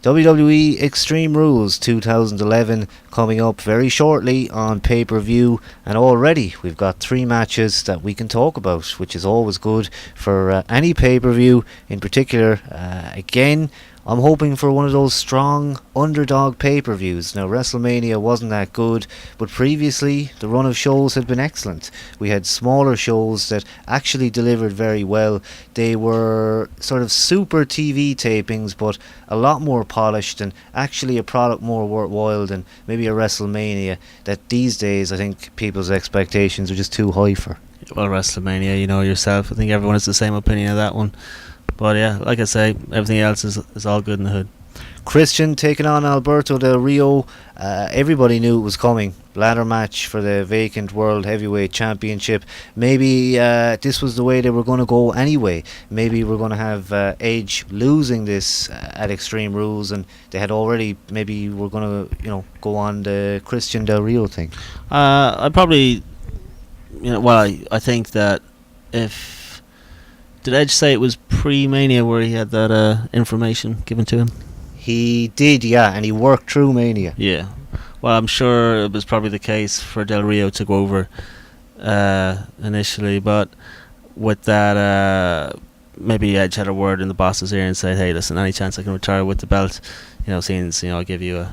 WWE Extreme Rules 2011 coming up very shortly on pay-per-view, and already we've got 3 matches that we can talk about, which is always good for any pay-per-view. In particular, again, I'm hoping for one of those strong underdog pay-per-views. Now, Wrestlemania wasn't that good, but previously the run of shows had been excellent. We had smaller shows that actually delivered very well. They were sort of super TV tapings, but a lot more polished and actually a product more worthwhile than maybe a WrestleMania that these days I think people's expectations are just too high for. Well, WrestleMania, you know yourself, I think everyone has the same opinion of that one. But yeah, like I say, everything else is all good in the hood. Christian taking on Alberto Del Rio. Everybody knew it was coming. Ladder match for the vacant World Heavyweight Championship. Maybe this was the way they were going to go anyway. Maybe we're going to have Edge losing this at Extreme Rules, and they had already maybe we're going to go on the Christian Del Rio thing. I probably, I think that if... Did Edge say it was pre-Mania where he had that information given to him? He did, yeah, and he worked through Mania. Yeah. Well, I'm sure it was probably the case for Del Rio to go over initially, but with that, maybe Edge had a word in the boss's ear and said, hey, listen, any chance I can retire with the belt, since, I'll give you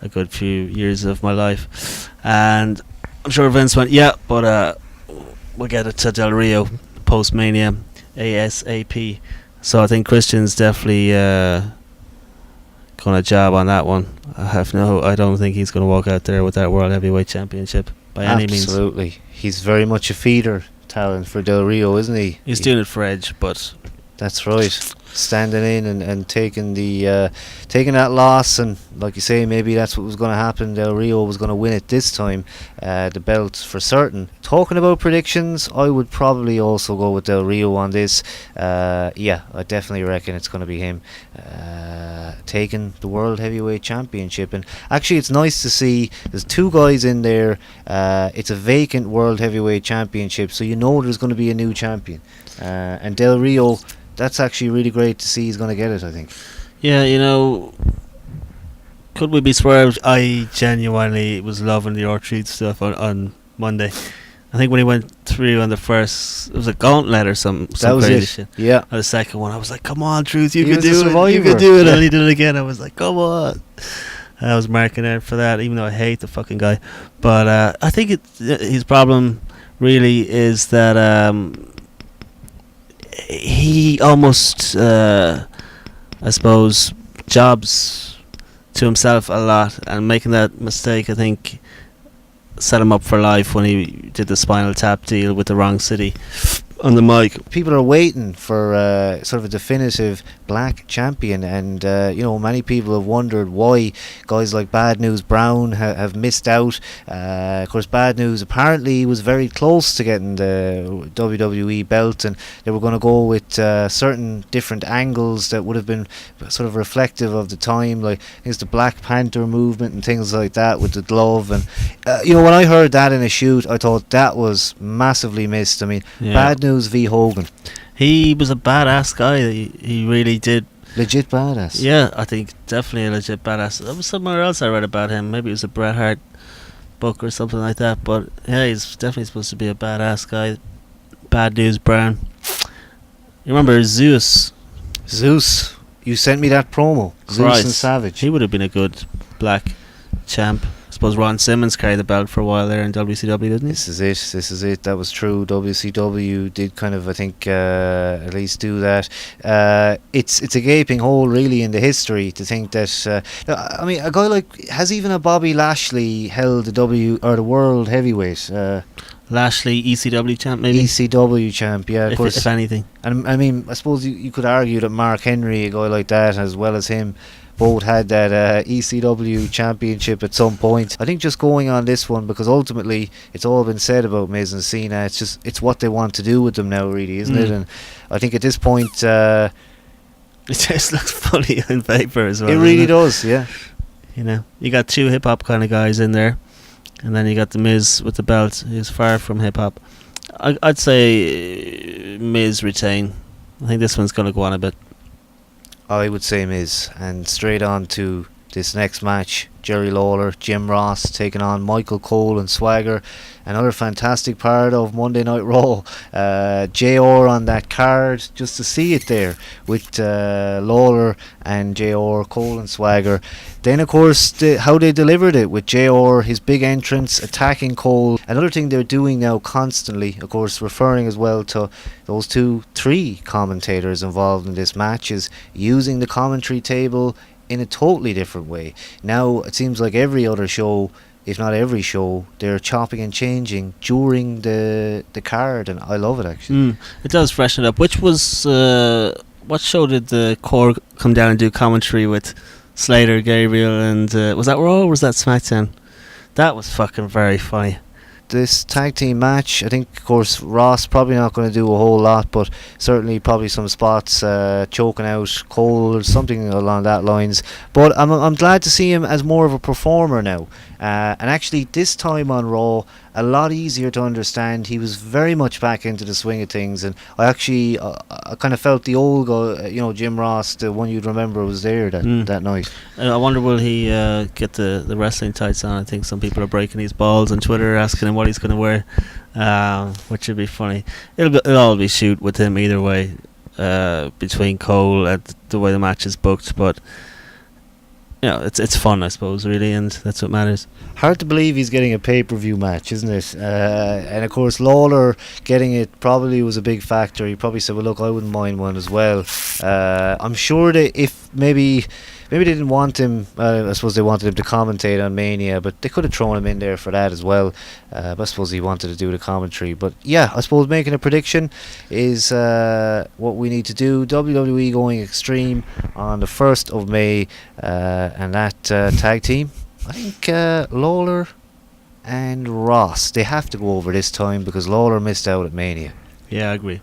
a good few years of my life. And I'm sure Vince went, yeah, but we'll get it to Del Rio post-Mania ASAP. So I think Christian's definitely going to job on that one. I don't think he's going to walk out there with that World Heavyweight Championship by any means. Absolutely. He's very much a feeder talent for Del Rio, isn't he? He's doing it for Edge, but... That's right. Standing in and taking that loss, and like you say, maybe that's what was going to happen. Del Rio was going to win it this time, the belt for certain. Talking about predictions, I would probably also go with Del Rio on this. I definitely reckon it's going to be him taking the World Heavyweight Championship. And actually, it's nice to see there's 2 guys in there. It's a vacant World Heavyweight Championship, so there's going to be a new champion. And Del Rio, that's actually really great to see he's going to get it, I think. Yeah, could we be swerved? I genuinely was loving the R-Truth stuff on Monday. I think when he went through on the first, it was a gauntlet or some that was crazy it. Shit. Yeah. On the second one, I was like, come on, Truth, you He can was do a it. survivor. You can do it. Yeah. And he did it again. I was like, come on. I was marking out for that, even though I hate the fucking guy. But I think his problem really is that... he almost, I suppose, jobs to himself a lot, and making that mistake, I think, set him up for life when he did the Spinal Tap deal with the wrong city on the mic. People are waiting for sort of a definitive black champion, and many people have wondered why guys like Bad News Brown have missed out. Of course, Bad News apparently was very close to getting the WWE belt, and they were going to go with certain different angles that would have been sort of reflective of the time, like I think it's the Black Panther movement and things like that with the glove. And when I heard that in a shoot, I thought that was massively missed. I mean, yeah. Bad News v Hogan. He was a badass guy. He really did. Legit badass. Yeah, I think definitely a legit badass. There was somewhere else I read about him. Maybe it was a Bret Hart book or something like that. But yeah, he's definitely supposed to be a badass guy. Bad News Brown. You remember Zeus? Zeus. You sent me that promo. Christ. Zeus and Savage. He would have been a good black champ. I suppose Ron Simmons carried the belt for a while there in WCW, didn't he? This is it. That was true. WCW did kind of, I think, at least do that. It's a gaping hole, really, in the history to think that. I mean, a guy like, has even a Bobby Lashley held the World Heavyweight? Lashley, ECW champ, maybe. ECW champ, yeah, of course. If anything. And I mean, I suppose you could argue that Mark Henry, a guy like that, as well as him, both had that ECW championship at some point. I think just going on this one, because ultimately it's all been said about Miz and Cena, it's what they want to do with them now, really, isn't it? And I think at this point it just looks funny on paper as well. It really does, yeah. You got 2 hip hop kind of guys in there, and then you got the Miz with the belt, who's far from hip hop. I'd say Miz retain. I think this one's going to go on a bit. I would say Miz, and straight on to this next match. Jerry Lawler, Jim Ross taking on Michael Cole and Swagger. Another fantastic part of Monday Night Raw. JR on that card, just to see it there with Lawler and JR, Cole and Swagger. Then, of course, how they delivered it with JR, his big entrance, attacking Cole. Another thing they're doing now constantly, of course, referring as well to those three commentators involved in this match, is using the commentary table in a totally different way. Now it seems like every other show, if not every show, they're chopping and changing during the card, and I love it actually. It does freshen it up. Which was what show did the core come down and do commentary with Slater, Gabriel, and was that Raw or was that SmackDown? That was fucking very funny. This tag team match, I think, of course, Ross probably not going to do a whole lot, but certainly probably some spots, choking out Cole or something along that lines. But I'm glad to see him as more of a performer now. And actually, this time on Raw, a lot easier to understand. He was very much back into the swing of things, and I actually I kind of felt the old guy, Jim Ross, the one you'd remember, was there that night. I wonder will he get the wrestling tights on. I think some people are breaking his balls on Twitter asking him what he's going to wear, which would be funny. It'll all be shoot with him either way, between Cole and the way the match is booked, but it's fun, I suppose, really, and that's what matters. Hard to believe he's getting a pay-per-view match, isn't it? And of course, Lawler getting it probably was a big factor. He probably said, well, look, I wouldn't mind one as well. I'm sure that if maybe they didn't want him, I suppose they wanted him to commentate on Mania, but they could have thrown him in there for that as well. But I suppose he wanted to do the commentary. But yeah, I suppose making a prediction is what we need to do. WWE going extreme on the 1st of May, and that tag team, I think Lawler and Ross, they have to go over this time because Lawler missed out at Mania. Yeah, I agree.